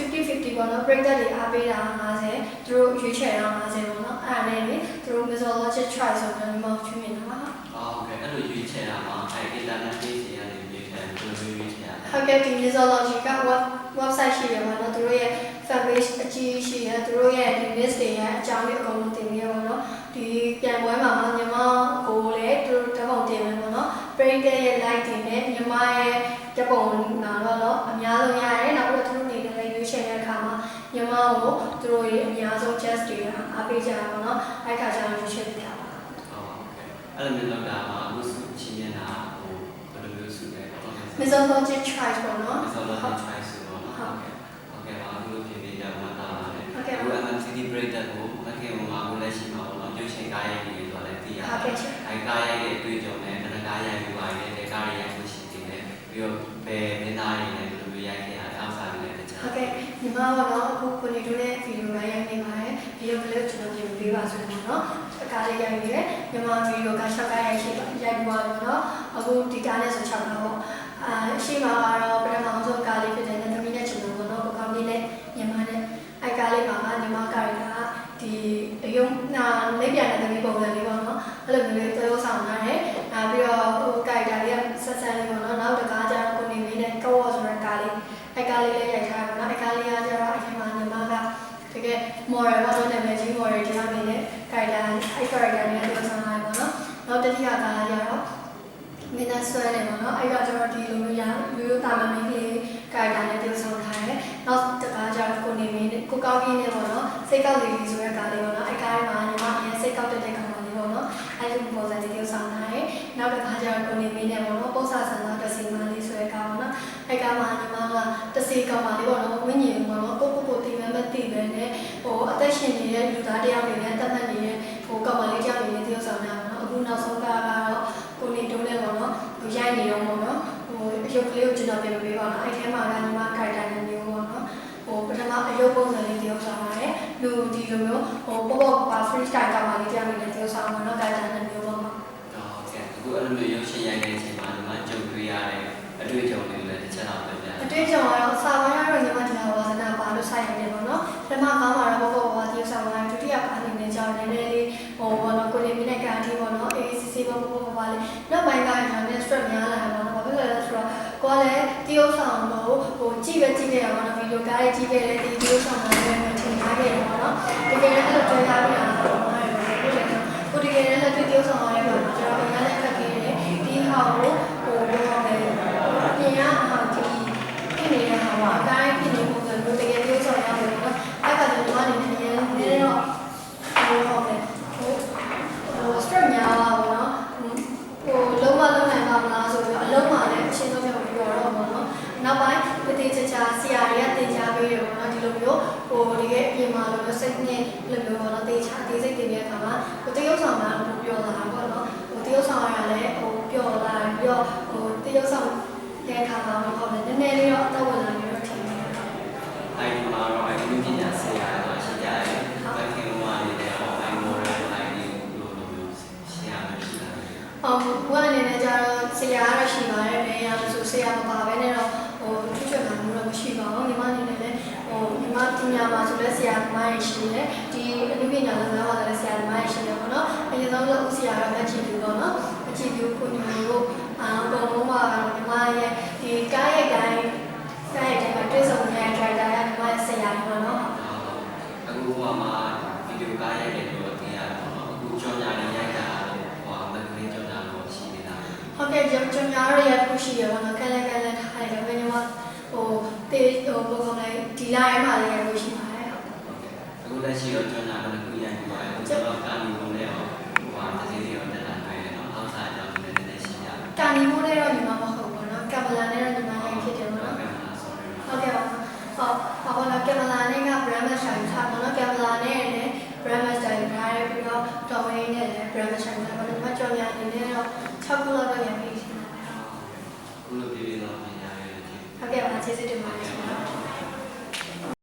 50-50 ပေါ့နော် break that တွေအားပေးတာ50သူတို့ရွေးချယ်တာ50ပေါ့နော်အဲ့ဒါနဲ့သူတို့ methodology try ဆိုတော့ဒီမှာချွေးမြင်တာပါဟုတ်ကဲ့အဲ့လိုရွေးချယ်တာမှာအဲ့ internet page တွေကနေရွေးချယ်ဘယ်လိုရွေးချယ်ရလဲဟုတ်ကဲ့ဒီ methodology က website ရှိတယ်ပေါ့နော်သူတို့ရဲ့ fan page အကြီးရှိတယ်သူတို့ရဲ့ဒီ list တွေရဲ့အကြောင်းတွေအကုန်လုံးတင်ပြရပါတော့ဒီပြန်ပွဲမှာညီမကိုလည်းသူတို့တပုံတင်မယ်ပေါ့နော် break that ရဲ့ like တွေနဲ့ညီမရဲ့တပုံမှာတော့အများဆုံးရတယ်နောက်ပြီးတော့သူတို့နေလည်းရွေးချယ်တဲ့အခါမှာညီမကိုသူတို့ရဲ့အများဆုံး just တွေအားပေးကြတာပေါ့နော်အဲ့ခါကျတော့ရွေးချယ်ပြတာပါအဲ့လိုမျိုးလောက်တာမှာအခုစုချင်းနေတာဟိုဘယ်လိုမျိုးစုလဲ methodology try ပေါ့နော် methodology try ဆိုတော့ဟုတ်ကဲ့ပါအခုဖြစ်နေကြမှာတာပါလေအခု MCT break တက်ကိုမခင်မှာအခုလက်ရှိမှာပေါ့နော်ရုပ်ရှင်ကားရိုက်နေတယ်ဆိုတော့လည်းသိရတယ်အဲ့ကားရိုက်တဲ့အတွေ့အကြုံနဲ့ကနကားရိုက်ပြီးပါတယ်တဲ့ကားရိုက်လို့ရှိသေးတယ်ပြီးတော့ဘယ်မင်းသားတွေနဲ့ဘယ်လိုရိုက်ခဲ့ရလဲအောက်စားနဲ့တခြားဟုတ်ကဲ့ညီမကတော့အခုကိုနေတို့နဲ့ဗီဒီယိုရိုက်နေပါတယ်ဗီဒီယိုကလေးကျွန်တော်ပြင်ပေးပါဆိုတော့နော်အကားလေးရိုက်နေတယ်ညီမဗီဒီယိုက6ကားရိုက်ရှိရိုက်ပြီးပါတော့နော်အခုဒီကားနဲ့ဆို6ကားပေါ့ရှိမှာကတော့ပထမဆုံးကားလေးဖြစ်တဲ့သမီးနဲ့ကျွန်တော်ပေါ့နော်ကိုကောင်းလေးနဲ့ညီမနဲ့အဲ့ကားလေးမှာညီမကားရတာဒီအယုံနာလက်ပြန်တဲ့သမီးပုံစံလေးပေါ့နော်အဲ့လိုမျိုးလေးသရောဆောင်ထားတယ်ပြီးတော့ဟိုကားရလေးဆက်ဆံလေးပေါ့နော်နောက်တစ်ကားကျတော့ကိုနေမင်းနဲ့ကောဝဆိုတဲ့ကားလေးအဲ့ကားလေးလည်းရိုက်ထားတယ်နော်အဲ့ကားလေးကကျတော့အချိန်မှာညီမကတကယ် model ပေါ့နော်နာမည်ကြီး model တရားမင်းနဲ့ကားရအဲ့ကားရလေးလည်းသရောဆောင်ထားတယ်ပေါ့နော်နောက်တစ်တိယကားကျတော့မင်းသားဆွဲတယ်ပေါ့နော်အဲ့ကကျတော့ဒီလိုမျိုးရိုးတာမမင်းကလေးကားရနဲ့သရောဆောင်ထားတယ်နောက်တစ်ကားကျတော့ကိုနေမင်းနဲ့ကိုကောင်းကြီးနဲ့ပေါ့နော်စိတ်ကောက်လေးဆိုတဲ့ကားလေးပေါ့နော်အဲ့ကားမှာညီမအရင်စိတ်ကောက်တဲ့ကောင်လေးပေါ့နော်အဲ့ဒီပုံစံလေးသရောဆောင်ထားတယ်နောက်တစ်ခါကျတော့ကိုနေမင်းနဲ့ပေါ့နော်ပု္ပ္ပာဆန္ဒတစီမလေးဆိုတဲ့ကားပေါ့နော်အဲ့ကားမှာညီမကတစီကောင်ပါလေးပေါ့နော်ဝိညာဉ်ပေါ့နော်ကိုတိမမသိပဲနဲ့ဟိုအသက်ရှင်နေတဲ့လူသားတယောက်တွေနဲ့တတ်မှတ်နေတဲ့ဟိုကောင်ပါလေးတယောက်တွေနဲ့သရောဆောင်တာပေါ့နော်အခုနောက်ဆုံးကားကတော့ကိုနေတုံးနဲ့ပေါ့နော်ဟိုရိုက်နေတော့ပေါ့နော်ဟိုအရုပ်ကလေးကိုကျွန်တော်ပြင်ပေးပါတော့အဲ့ထဲမှာကညီမခိုက်တိုင်းမျိုးပေါ့နော်ဟိုပထမအရုပ်ပုံစံလေးသရောဆောင်ပါတယ်လူဒီလိုမျိုးဟိုပေါ့ပါ free style ကောင်ပါလေးတယောက်တွေနဲ့သရောဆောင်မှာနော်ခိုက်တိုင်းမျိုးပေါ့နော်အခုအဲ့လိုမျိုးရုပ်ရှင်ရိုက်တဲ့အချိန်မှာညီမကြုံတွေ့ရတဲ့အတွေ့အကြုံတွေလည်းတစ်ချက်တော့ပြပြအတွေ့အကြုံကတော့စာပိုင်းကတော့ညီမဒီလိုဝါသနာပါလို့ဆိုင်ရတယ်ပေါ့နော်ပထမကားမှာတော့ပေါ့ပါဒီစာပိုင်းဒုတိယကားအနေနဲ့ကြောင်းနည်းနည်းလေးဟိုဘောနော်ကိုနေမင်းနဲ့ကားတီးပေါ့နော် ACC ပေါ့ပါလေးနောက်ပိုင်းကညာနဲ့ stress များလာတယ်ပေါ့နော်ဘာဖြစ်လဲဆိုတော့ကိုကလည်းတီယိုဆောင်လို့ဟိုကြည့်ခဲ့ရပါတော့ဗီဒီယိုကားရေးကြည့်ခဲ့တယ်တီယိုဆောင်မှာလည်းထင်ထားခဲ့တယ်ပေါ့နော်တကယ်လည်းအဲ့လိုတွေ့ရပြီးတာပေါ့ကိုတကယ်လည်းလက်တွေ့တီယိုဆောင်ရပါတော့ကျွန်တော်အများနဲ့ခက်ခဲတယ်ဒီဟာကိုဟိုတော့ပဲပြင်ရအောင်ဒီဖြစ်နေတဲ့ဟာကအတိုင်းဖြစ်နေပုံစံမျိုးတကယ်တီယိုဆောင်ရမယ်နော်အဲ့ကလည်းကျွန်တော်အနေနဲ့နည်းတော့ဟိုတော့ပဲဟို stress များပါဘောနော်ဟိုလုံးဝလုံးနိုင်ပါမလားဆိုပြီးအလုံးမှာလည်းအရှင်းဆုံးပြောတော့ပေါ့နော်နောက်ပိုင်းတည်ချာဆရာတွေကသင်ကြားပေးတယ်ပေါ့နော်ဒီလိုမျိုးဟိုတကယ်အပြင်မှာလိုမျိုးစိတ်နဲ့လိုမျိုးပေါ့နော်တေချာတေးစိတ်တင်တဲ့အခါမှာကိုတရုပ်ဆောင်မှာပျော်လာတာပေါ့နော်ဟိုတရုပ်ဆောင်ရလည်းဟိုပျော်လာပြီးတော့ဟိုတရုပ်ဆောင်တဲ့အခါမှာပေါ့လေနည်းနည်းလေးတော့အသက်ဝင်လာပြီးတော့ထင်တယ်အဲ့ဒီမှာတော့အဲ့ဒီပညာဆရာတော့ရှိကြတယ်ဘယ်ခင်မှာနေတယ်ဟောအဲ့မော်ရယ်အဲ့ဒီလိုမျိုးဆရာမရှိတာဘုရားအနေနဲ့ကျတော့ဆရာကတော့ရှိပါတယ်နေရာဆိုဆရာမပါဘဲနဲ့တော့ဟိုထွချွတ်တာမျိုးတော့မရှိပါဘူးညီမအနေနဲ့လည်းဟိုညီမပညာမှာဆိုလဲဆရာမရရှိတယ်ဒီအနုပညာလုပ်ငန်းမှာလည်းဆရာမရရှိတယ်ပေါ့နော်အရင်ဆုံးလို့ဦးဆရာကတော့အချစ်ပြီးပေါ့နော်အချစ်ပြီးကိုညိုတို့အကုန်လုံးမှာညီမရဲ့ဒီကားရိုက်တိုင်းမှာတွေ့ဆုံနေတဲ့ driver ကညီမရဲ့ဆရာပေါ့နော်အခုမှာဗီဒီယိုကားရိုက်တယ်လို့သိရတယ်ပေါ့နော်အခုကြော်ညာနေရိုက်တာဟိုမကလေးကြော်ညာလို့ရှိနေတာဟုတ်ကဲ့ကြော်ညာရရခုရှိရပါတော့ကန်ထားတယ်ဒါပေမဲ့ညီမဟိုတေးဟိုပုံစံလေးဒီလာရဲမှာလည်းရရှိပါတယ်အခုလက်ရှိတော့ကြော်ညာလည်းခုရိုက်ပြီးပါတယ်ကျွန်တော်ကာနီမိုနဲ့ဟိုဟာတကယ်ကြီးတော့တက်လာနိုင်တယ်နော်အောက်ဆိုင်ကြောင့်လည်းနည်းနည်းရှိရတယ်ကာနီမိုနဲ့တော့ညီမမဟုတ်ဘူးနော်ကမလာနဲ့တော့ညီမရိုက်ဖြစ်တယ်ပေါ့နော်ဟုတ်ကဲ့ပါဟောကမလာနဲ့က brand master ထားပါတော့ကမလာနဲ့ brand master အနေနဲ့တော့6ခုလောက်တော့ရပြီရှင်ပါ ခုလိုပြည်တော့ပြင်ရတယ်ကျေး ဟုတ်ကဲ့ပါကျေးဇူးတင်ပါတယ်